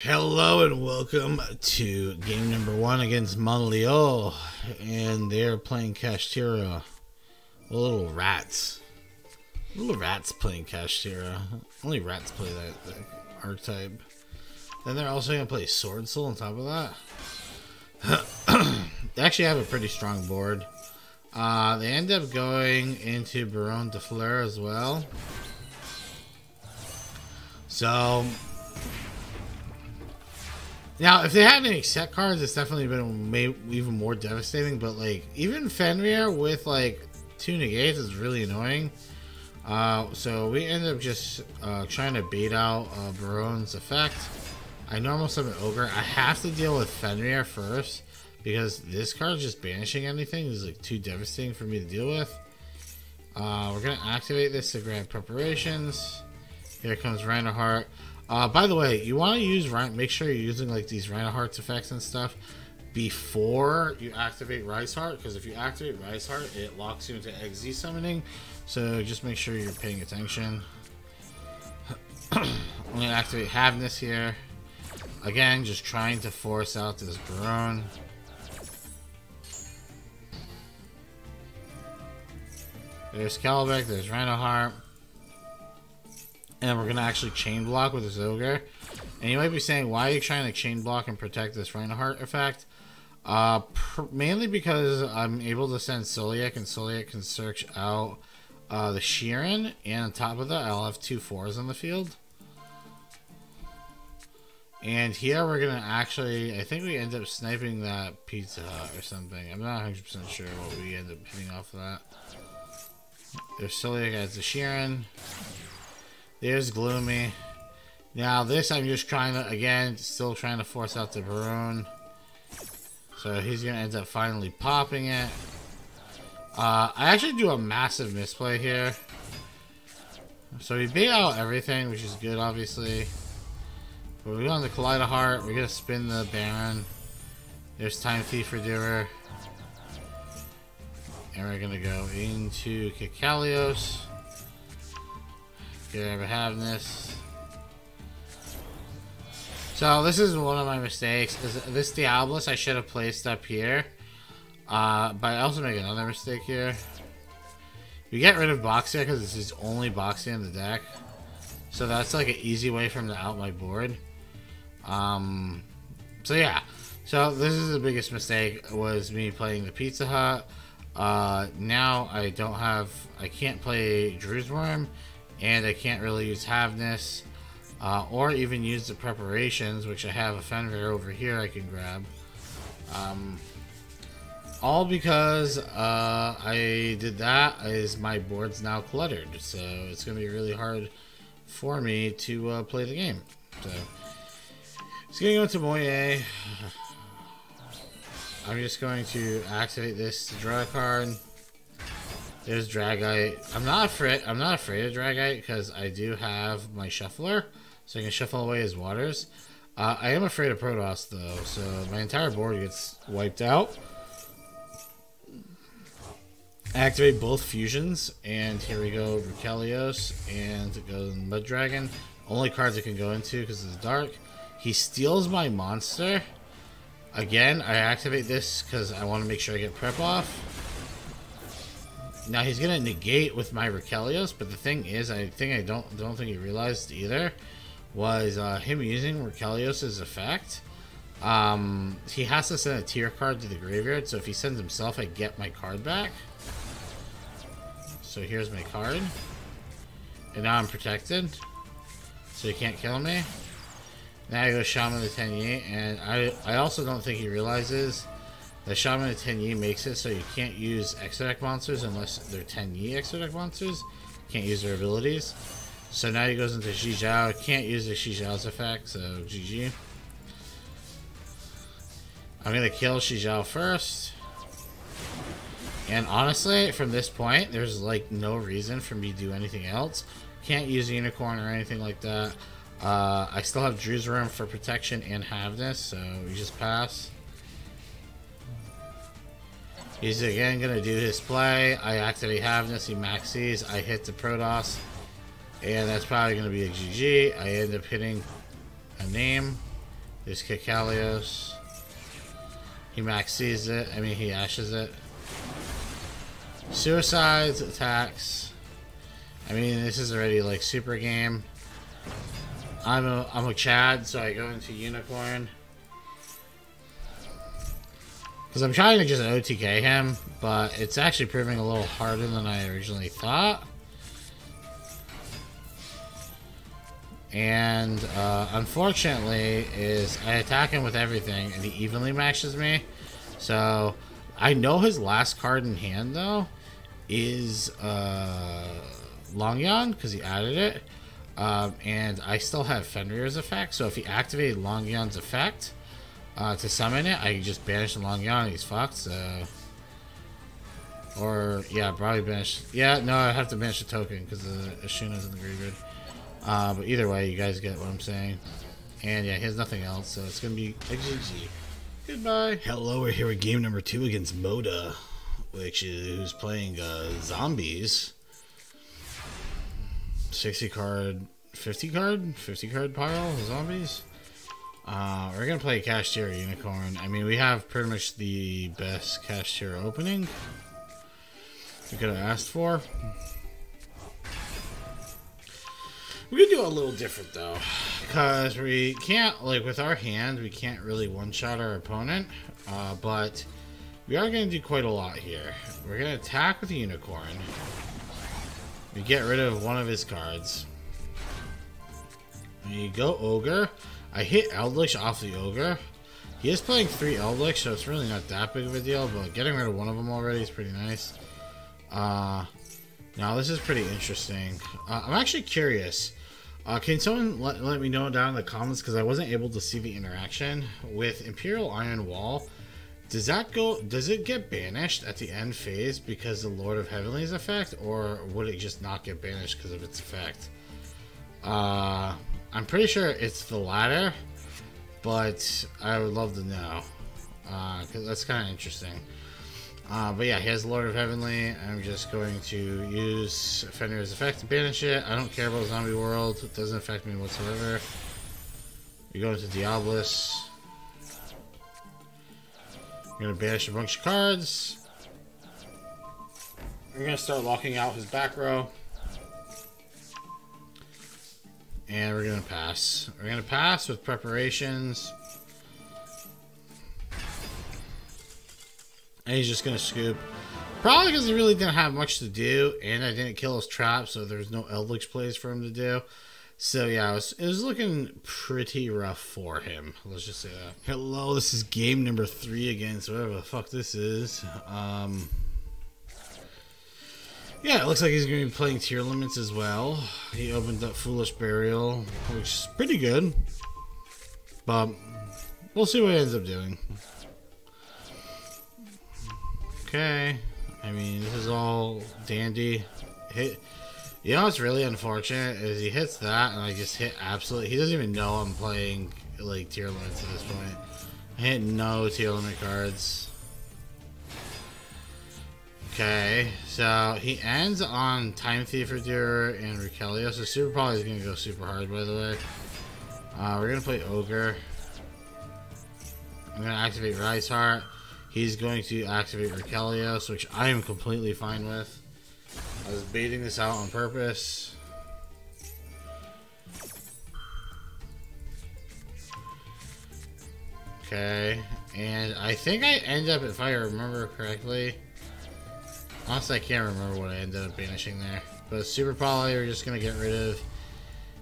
Hello and welcome to game number 1 against Monleal, and they're playing Kashtira. Little rats. Little rats playing Kashtira. Only rats play that archetype. Then they're also going to play Sword Soul on top of that. They actually have a pretty strong board. They end up going into Baron de Fleur as well. So now, if they had any set cards, it's definitely been even more devastating. But like, even Fenrir with like 2 negates is really annoying. So we end up just trying to bait out Baron's effect. I normal summon Ogre. I have to deal with Fenrir first because this card just banishing anything is like too devastating for me to deal with. We're gonna activate this to grant preparations. Here comes Reinhardt. By the way, you want to use make sure you're using like these Reinhardt's effects and stuff before you activate Riceheart, because if you activate Riceheart, it locks you into XZ summoning. So just make sure you're paying attention. I'm gonna activate Havness here. Again, just trying to force out this Baron. There's Kalbeck, there's Reinhardt. And we're going to actually chain block with this Ogre. And you might be saying, why are you trying to chain block and protect this Reinhardt effect? Mainly because I'm able to send Soliak, and Soliak can search out the Sheeran. And on top of that, I'll have 2 4s on the field. And here we're going to actually, I think we end up sniping that Pizza Hut or something. I'm not 100% sure what we end up hitting off of that. There's Soliak as the Sheeran. There's Gloomy. Now this I'm just trying to, again, still trying to force out the Baron. So he's going to end up finally popping it. I actually do a massive misplay here. So we bait out everything, which is good, obviously. But we go on the Kaleido Heart. We're going to spin the Baron. There's Time Thief for Doer. And we're going to go into Kikalios. Grab a Havness. So this is one of my mistakes. This Diablos I should have placed up here. But I also make another mistake here. We get rid of Boxia because this is only Boxia in the deck. So that's like an easy way for him to out my board. So yeah. So this is the biggest mistake, was me playing the Pizza Hut. Now I can't play Drew's Worm. And I can't really use Havness, or even use the preparations, which I have a Fenrir over here I can grab. All because I did that, is my board's now cluttered. So it's going to be really hard for me to play the game. So it's going to go into Moye. I'm just going to activate this to draw a card. There's Dragite. I'm not afraid of Dragite because I do have my Shuffler, so I can shuffle away his waters. I am afraid of Protoss though, so my entire board gets wiped out. Activate both fusions, and here we go, Rukelios, and it goes in Mud Dragon. Only cards it can go into because it's dark. He steals my monster. Again, I activate this because I want to make sure I get prep off. Now he's gonna negate with my Rukelios, but the thing is, I don't think he realized either, was him using Rukelios' effect. He has to send a tier card to the graveyard, so if he sends himself, I get my card back. So here's my card, and now I'm protected, so he can't kill me. Now I go Shaman the Tenyi, and I also don't think he realizes the Shaman of Tenyi makes it so you can't use extra deck monsters unless they're Tenyi extra deck monsters. Can't use their abilities. So now he goes into Yugioh. Can't use the Yugioh's effect, so GG. I'm going to kill Yugioh first. And honestly, from this point, there's like no reason for me to do anything else. Can't use Unicorn or anything like that. I still have Drew's Room for protection and Havness, so we just pass. He's again going to do his play. I activate Havness, he maxes, I hit the Protoss, and that's probably going to be a GG. I end up hitting a name. His Kikalios. He max sees it. I mean, he ashes it. Suicides, attacks. I mean, this is already like super game. I'm a Chad, so I go into Unicorn. Because I'm trying to just OTK him, but it's actually proving a little harder than I originally thought. And unfortunately, is I attack him with everything, and he evenly matches me. So I know his last card in hand though is Longyan, because he added it. And I still have Fenrir's effect, so if he activated Longyan's effect to summon it, I can just banish the Longyan and he's fucked, so... Or, yeah, probably banish... Yeah, no, I have to banish the token because the Ashuna's in the graveyard. But either way, you guys get what I'm saying. And yeah, he has nothing else, so it's gonna be a GG. Goodbye. Hello, we're here with game number 2 against Moda, who's playing zombies. 60 card, 50 card? 50 card pile of zombies. We're gonna play Kashtira Unicorn. I mean, we have pretty much the best Kashtira opening we could have asked for. We're gonna do a little different though, because we can't, like, with our hand, we can't really one-shot our opponent, but we are gonna do quite a lot here. We're gonna attack with the Unicorn. We get rid of one of his cards. We go Ogre. I hit Eldritch off the Ogre. He is playing 3 Eldritch, so it's really not that big of a deal, but getting rid of one of them already is pretty nice. Now this is pretty interesting. I'm actually curious. Can someone let me know down in the comments, because I wasn't able to see the interaction with Imperial Iron Wall. Does it get banished at the end phase because the Lord of Heavenly's effect, or would it just not get banished because of its effect? I'm pretty sure it's the latter, but I would love to know, because that's kind of interesting. But yeah, he has Lord of Heavenly. I'm just going to use Fenrir's effect to banish it. I don't care about Zombie World. It doesn't affect me whatsoever. We go into Diablos. I'm going to banish a bunch of cards. We're going to start locking out his back row. And we're going to pass. We're going to pass with preparations. And he's just going to scoop. Probably because he really didn't have much to do. And I didn't kill his trap, so there's no Eldritch plays for him to do. So yeah, it was looking pretty rough for him. Let's just say that. Hello, this is game number 3 against whatever the fuck this is. Yeah, it looks like he's going to be playing Tearlaments as well. He opened up Foolish Burial, which is pretty good. But we'll see what he ends up doing. Okay. I mean, this is all dandy. You know what's really unfortunate is he hits that and I just hit absolutely. He doesn't even know I'm playing like Tearlaments at this point. I hit no Tearlament cards. Okay, so he ends on Time Thief Redeemer and Rekelio, so Super Poly is going to go super hard, by the way. We're going to play Ogre. I'm going to activate Rise Heart. He's going to activate Rekelio, which I am completely fine with. I was baiting this out on purpose. Okay, and I think I end up, if I remember correctly, honestly I can't remember what I ended up banishing there, but Super Poly, we're just going to get rid of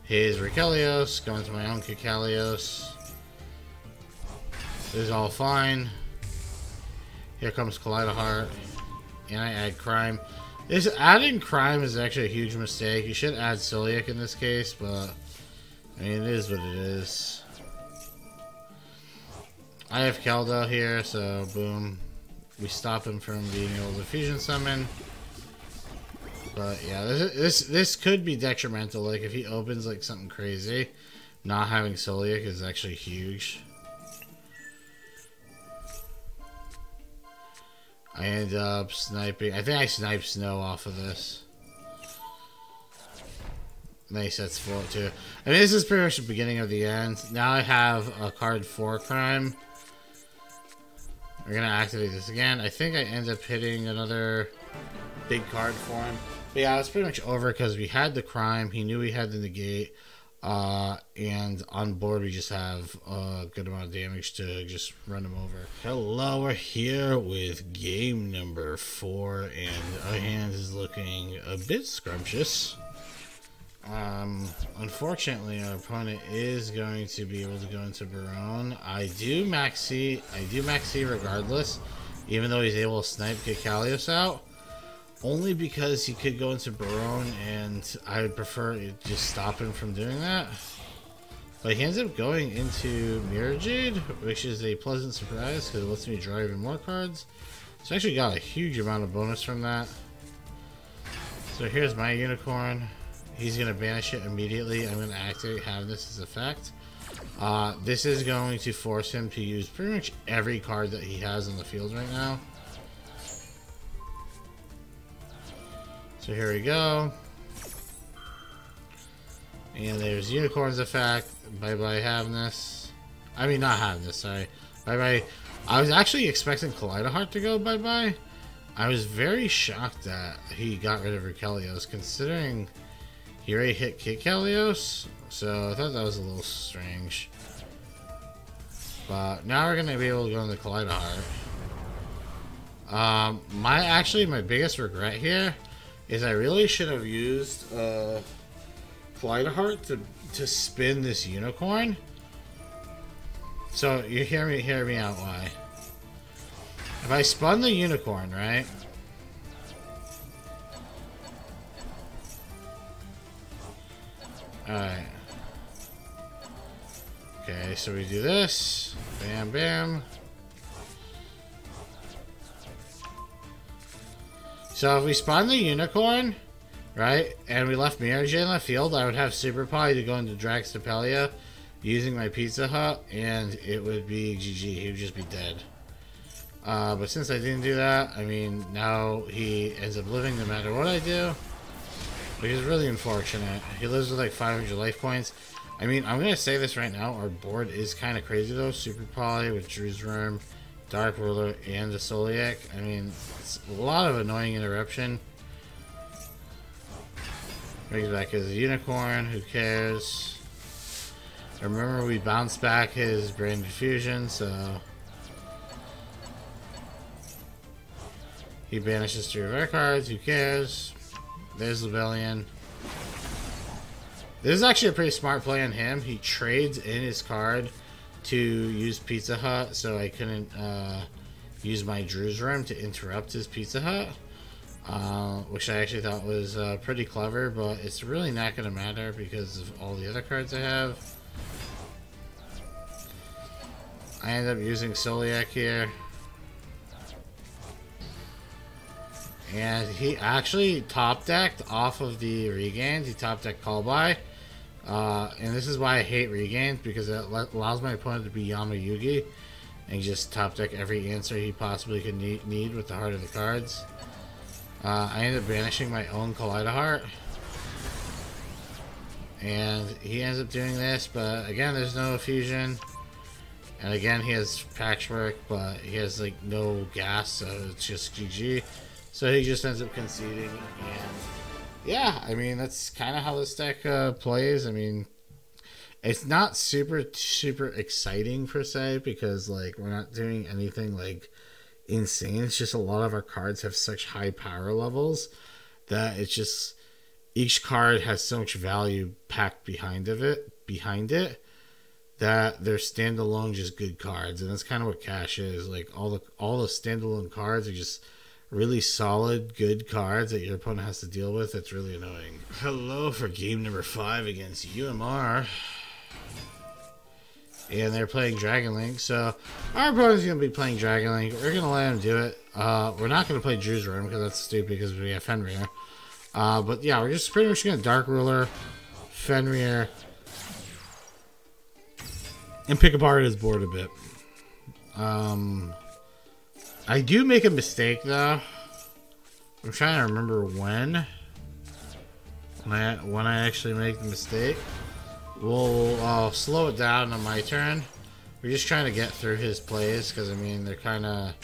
his Rekelios, go into my own Kikalios. This is all fine. Here comes Kaleido Heart, and I add Crime. Adding Crime is actually a huge mistake. You should add Celiac in this case, but I mean, it is what it is. I have Keldo here, so boom. We stop him from being able to fusion summon. But yeah, this could be detrimental. Like if he opens like something crazy, not having Celiac is actually huge. I end up sniping. I think I sniped Snow off of this. Nice, that's 4 too. I mean, this is pretty much the beginning of the end. Now I have a card for crime. We're gonna activate this again. I think I end up hitting another big card for him. But yeah, it's pretty much over because we had the crime. He knew we had the negate. And on board we just have a good amount of damage to just run him over. Hello, we're here with game number 4, and our hand is looking a bit scrumptious. Unfortunately, our opponent is going to be able to go into Barone. I do max C regardless, even though he's able to snipe get Kalios out. Only because he could go into Barone, and I would prefer to just stop him from doing that. But he ends up going into Mirror Jade, which is a pleasant surprise because it lets me draw even more cards. So I actually got a huge amount of bonus from that. So here's my unicorn. He's going to banish it immediately. I'm going to activate have this as effect. This is going to force him to use pretty much every card that he has on the field right now. So here we go. And there's Unicorn's effect. Bye-bye Havness. I mean, not Havness, sorry. Bye-bye. I was actually expecting Kaleidoheart to go bye-bye. I was very shocked that he got rid of Rukelios, considering he already hit Kit Kalios. So I thought that was a little strange. But now we're going to be able to go into Kaleidoheart. My biggest regret here is I really should have used Kaleidoheart to spin this unicorn. So you hear me out why. If I spun the unicorn, right? Alright. Okay, so we do this. Bam, bam. So if we spawn the unicorn, right, and we left Mirror Jade in the field, I would have Super Pie to go into Draxtapelia using my Pizza Hut, and it would be GG. He would just be dead. But since I didn't do that, I mean, now he ends up living no matter what I do, which is really unfortunate. He lives with like 500 life points. I mean, I'm going to say this right now. Our board is kind of crazy, though. Super Poly with Drew's Worm, Dark Ruler, and the Soliac. I mean, it's a lot of annoying interruption. Brings back his Unicorn. Who cares? Remember, we bounced back his Branded Fusion, so he banishes 3 of our cards. Who cares? There's Lebellion. This is actually a pretty smart play on him. He trades in his card to use Pizza Hut, so I couldn't use my Drew's Room to interrupt his Pizza Hut, which I actually thought was pretty clever, but it's really not going to matter because of all the other cards I have. I end up using Soliac here. And he actually top decked off of the regains. He top decked Call By. And this is why I hate regains, because it allows my opponent to be Yamayugi and just top deck every answer he possibly could need with the heart of the cards. I ended up banishing my own Kaleidoheart. And he ends up doing this, but again, there's no fusion. And again, he has Patchwork, but he has like no gas, so it's just GG. So he just ends up conceding, and yeah, I mean, that's kind of how this deck plays. I mean, it's not super exciting per se, because like we're not doing anything like insane. It's just a lot of our cards have such high power levels that it's just each card has so much value packed behind it that they're standalone just good cards, and that's kind of what Cash is. Like all the standalone cards are just really solid, good cards that your opponent has to deal with. It's really annoying. Hello for game number 5 against UMR. And they're playing Dragon Link. So our opponent's going to be playing Dragon Link. We're going to let him do it. We're not going to play Drew's Room because that's stupid because we have Fenrir. But yeah, we're just pretty much going to Dark Ruler, Fenrir, and pick apart his board a bit. I do make a mistake, though. I'm trying to remember when. when I actually make the mistake, I'll slow it down on my turn. We're just trying to get through his plays because I mean they're kind of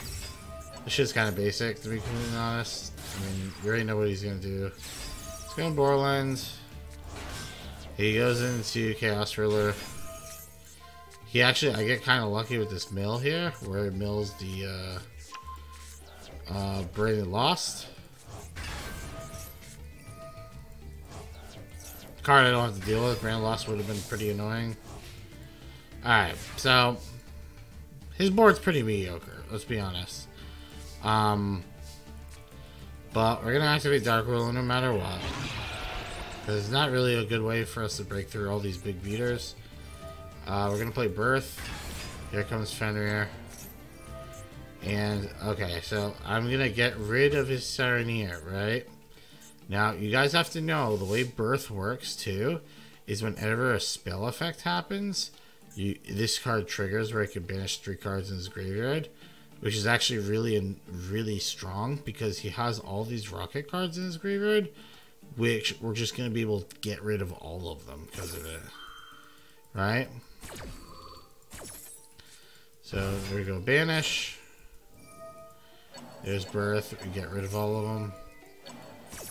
this shit's kind of basic to be completely honest. I mean you already know what he's gonna do. He's going Borderlands. He goes into Chaos Ruler. He actually, I get kind of lucky with this mill here, where it mills the Brain Lost. Card I don't have to deal with. Brain Lost would have been pretty annoying. Alright, so his board's pretty mediocre, let's be honest. But we're gonna activate Dark Ruler no matter what. Because it's not really a good way for us to break through all these big beaters. We're gonna play Birth. Here comes Fenrir. And, okay, so I'm gonna get rid of his Sireneer, right? Now, you guys have to know, the way Birth works, too, is whenever a spell effect happens, this card triggers where it can banish 3 cards in his graveyard, which is actually really strong, because he has all these rocket cards in his graveyard, which we're just gonna be able to get rid of all of them because of it. Right? So there we go, banish. There's Birth. We get rid of all of them.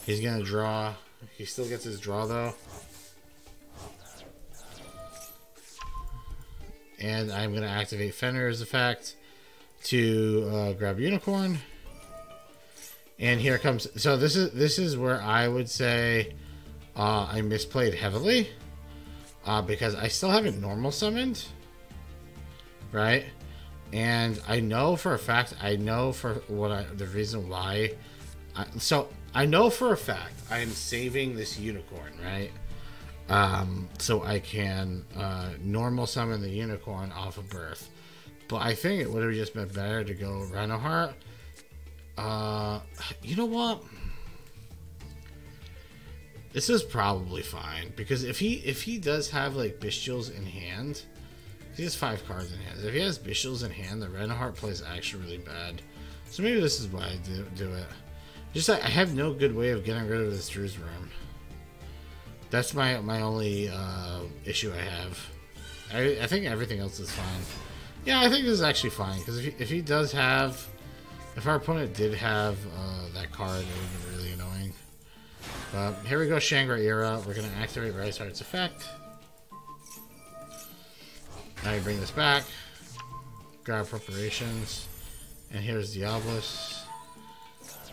He's gonna draw. He still gets his draw though. And I'm gonna activate Fenrir's effect to grab Unicorn. And here comes. So this is where I would say I misplayed heavily. Because I still haven't normal summoned, right? And I know for a fact, the reason why. So I know for a fact I am saving this Unicorn, right? So I can normal summon the Unicorn off of Birth. But I think it would have just been better to go Reinhardt. You know what? This is probably fine because if he does have like Bestials in hand, he has 5 cards in hand. If he has Bestials in hand, the Reinhardt play is actually really bad. So maybe this is why I do it. Just I have no good way of getting rid of this Drew's Room. That's my only issue I have. I think everything else is fine. Yeah, I think this is actually fine because if he does have, if our opponent did have that card, it would be really annoying. Here we go, Shangri-La. We're going to activate Riceheart's effect. Now you bring this back. Grab Preparations. And here's Diablos.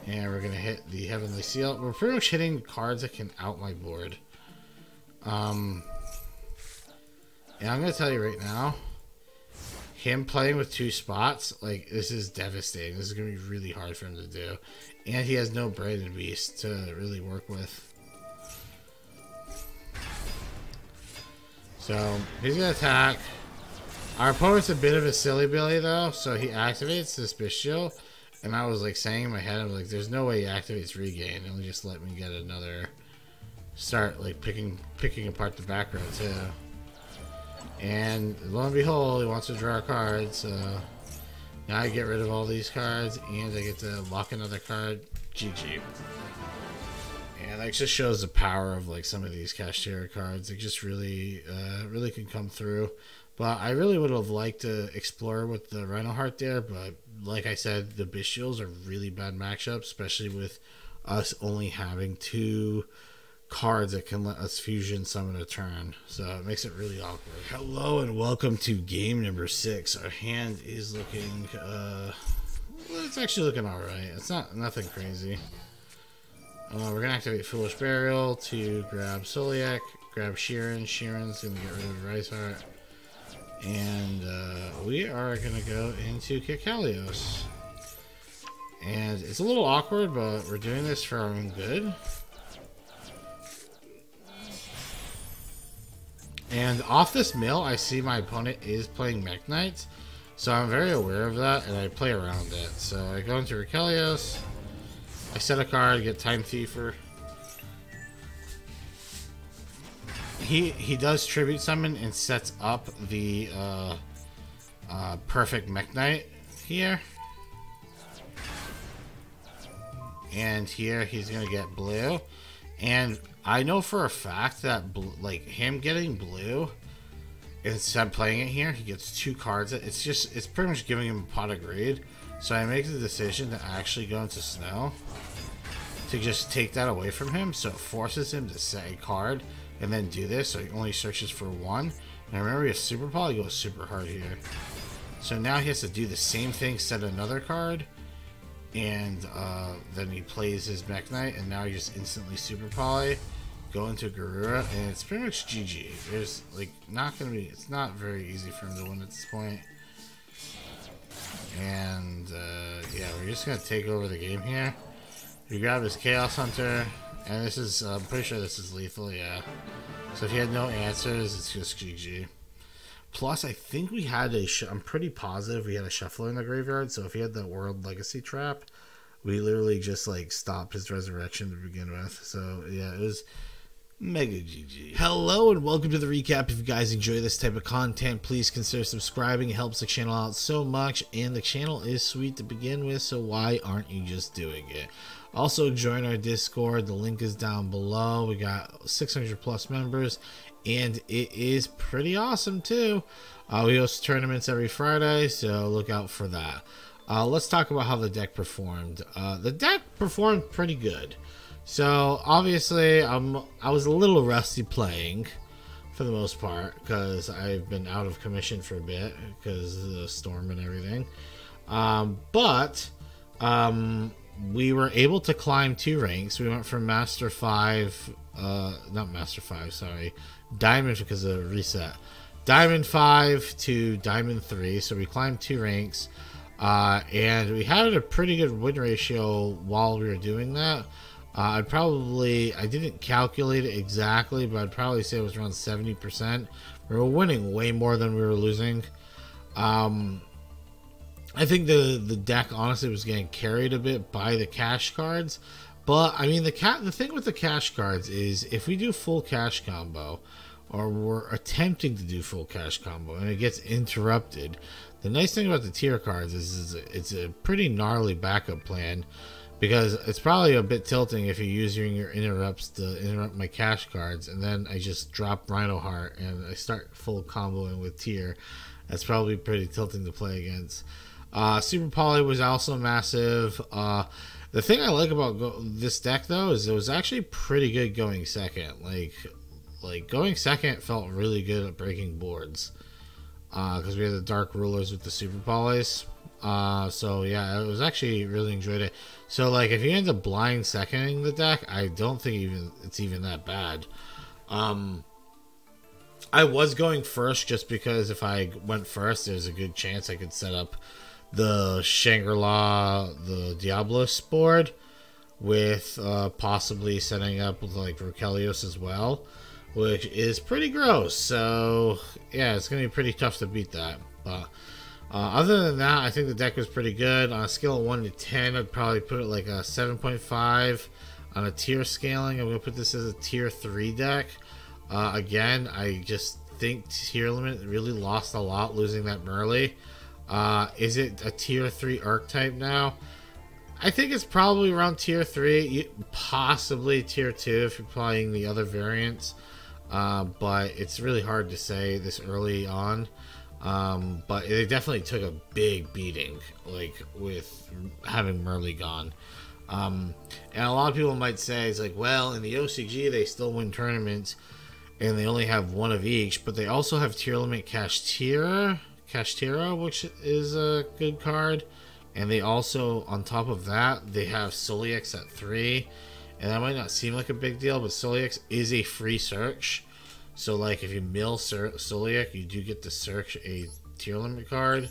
And we're going to hit the Heavenly Seal. We're pretty much hitting cards that can out my board. And I'm going to tell you right now, him playing with 2 spots, like, this is devastating. This is going to be really hard for him to do. And he has no Braided Beast to really work with. So, he's going to attack. Our opponent's a bit of a silly Billy, though, so he activates this Bestial. And I was, like, saying in my head, I was like, there's no way he activates Regain. It'll just let me get another start, like, picking apart the back row, too. And lo and behold, he wants to draw a card, so now I get rid of all these cards, and I get to lock another card. GG. And that just shows the power of like some of these Kashtira cards. It just really can come through. But I really would have liked to explore with the Reinhardt there, but like I said, the Bestials are really bad matchups, especially with us only having 2 cards that can let us fusion summon a turn, so it makes it really awkward. Hello and welcome to game number 6. Our hand is looking well, it's actually looking all right. It's nothing crazy. We're gonna activate Foolish Burial to grab Soliak, grab Sheeran. Sheeran's gonna get rid of Riceheart, and we are gonna go into Kikalios. And it's a little awkward, but we're doing this for our own good. And off this mill, I see my opponent is playing Mech Knights, so I'm very aware of that, and I play around it. So I go into Rikelios, I set a card, get Time Thiefer. He does Tribute Summon and sets up the perfect Mech Knight here. And here he's going to get blue. And I know for a fact that like him getting blue, instead of playing it here, he gets 2 cards. It's pretty much giving him a pot of greed. So I make the decision to actually go into snow to just take that away from him. So it forces him to set a card and then do this. So he only searches for 1. And remember, he has Super Poly, he goes super hard here. So now he has to do the same thing, set another card. And then he plays his Mech Knight, and now he just instantly Super Poly, go into Garura, and it's pretty much GG. There's like it's not very easy for him to win at this point. And yeah, we're just gonna take over the game here. We grab his Chaos Hunter, and this is I'm pretty sure this is lethal, yeah. So if he had no answers, it's just GG. Plus, I think we had I'm pretty positive we had a Shuffler in the graveyard, so if he had that World Legacy trap, we literally just like stopped his resurrection to begin with. So yeah, it was mega GG. Hello and welcome to the recap. If you guys enjoy this type of content, please consider subscribing. It helps the channel out so much, and the channel is sweet to begin with, so why aren't you just doing it? Also, join our Discord. The link is down below. We got 600 plus members, and it is pretty awesome too. We host tournaments every Friday, so look out for that. Let's talk about how the deck performed. The deck performed pretty good. So obviously I was a little rusty playing for the most part because I've been out of commission for a bit because of the storm and everything. But we were able to climb 2 ranks. We went from Master 5, not Master 5, sorry, Diamond because of reset. Diamond 5 to Diamond 3, so we climbed 2 ranks. And we had a pretty good win ratio while we were doing that. I didn't calculate it exactly, but I'd probably say it was around 70%. We were winning way more than we were losing. I think the deck honestly was getting carried a bit by the cash cards. But I mean, the thing with the cash cards is if we do full cash combo, or we're attempting to do full cash combo, and it gets interrupted, the nice thing about the tier cards is it's a pretty gnarly backup plan, because it's probably a bit tilting if you're using your interrupts to interrupt my cash cards, and then I just drop Rhino Heart and I start full comboing with tier. That's probably pretty tilting to play against. Super Poly was also massive. The thing I like about this deck though is it was actually pretty good going second. Like going second felt really good at breaking boards. Because we had the Dark Rulers with the Super Polys. So yeah, it was actually really enjoyed it. So like if you end up blind seconding the deck, I don't think it's even that bad. I was going first just because if I went first, there's a good chance I could set up the Shangri-La, the Diablos board with possibly setting up with like Rokelios as well, which is pretty gross. So yeah, it's gonna be pretty tough to beat that. But other than that, I think the deck was pretty good. On a scale of 1 to 10, I'd probably put it like a 7.5. On a tier scaling, I'm gonna put this as a tier 3 deck. Again, I just think Tearlaments really lost a lot losing that Merle. Is it a tier 3 archetype now? I think it's probably around tier 3, possibly tier 2 if you're playing the other variants. But it's really hard to say this early on. But it definitely took a big beating, like with having Merle gone. And a lot of people might say it's like, well, in the OCG they still win tournaments and they only have 1 of each, but they also have Tearlaments Kashtira, which is a good card. And they also, on top of that, they have Solix at 3. And that might not seem like a big deal, but Solix is a free search. So like if you mill Solix, you do get to search a Tearlaments card.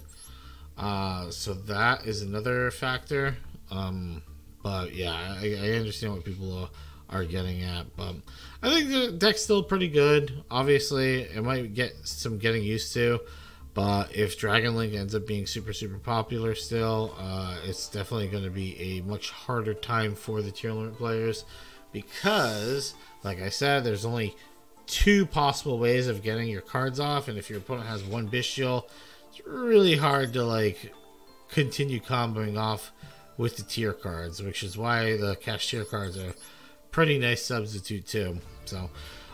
So that is another factor. But yeah, I understand what people are getting at. But I think the deck's still pretty good. Obviously, it might get some getting used to. But if Dragon Link ends up being super popular still, it's definitely going to be a much harder time for the Tearlaments players. Because, like I said, there's only 2 possible ways of getting your cards off. And if your opponent has 1 Bestial, it's really hard to like continue comboing off with the tier cards. Which is why the Kashtira cards are pretty nice substitute too. So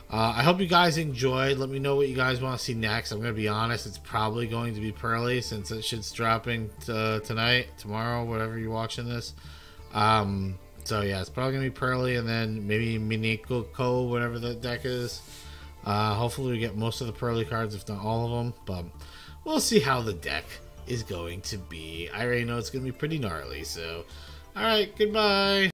I hope you guys enjoyed. Let me know what you guys want to see next. I'm going to be honest, it's probably going to be Pearly since it shit's dropping tonight, tomorrow, whatever you're watching this. So yeah, it's probably going to be Pearly and then maybe Mineko, whatever the deck is. Hopefully we get most of the Pearly cards, if not all of them. But we'll see how the deck is going to be. I already know it's going to be pretty gnarly. So, alright, goodbye.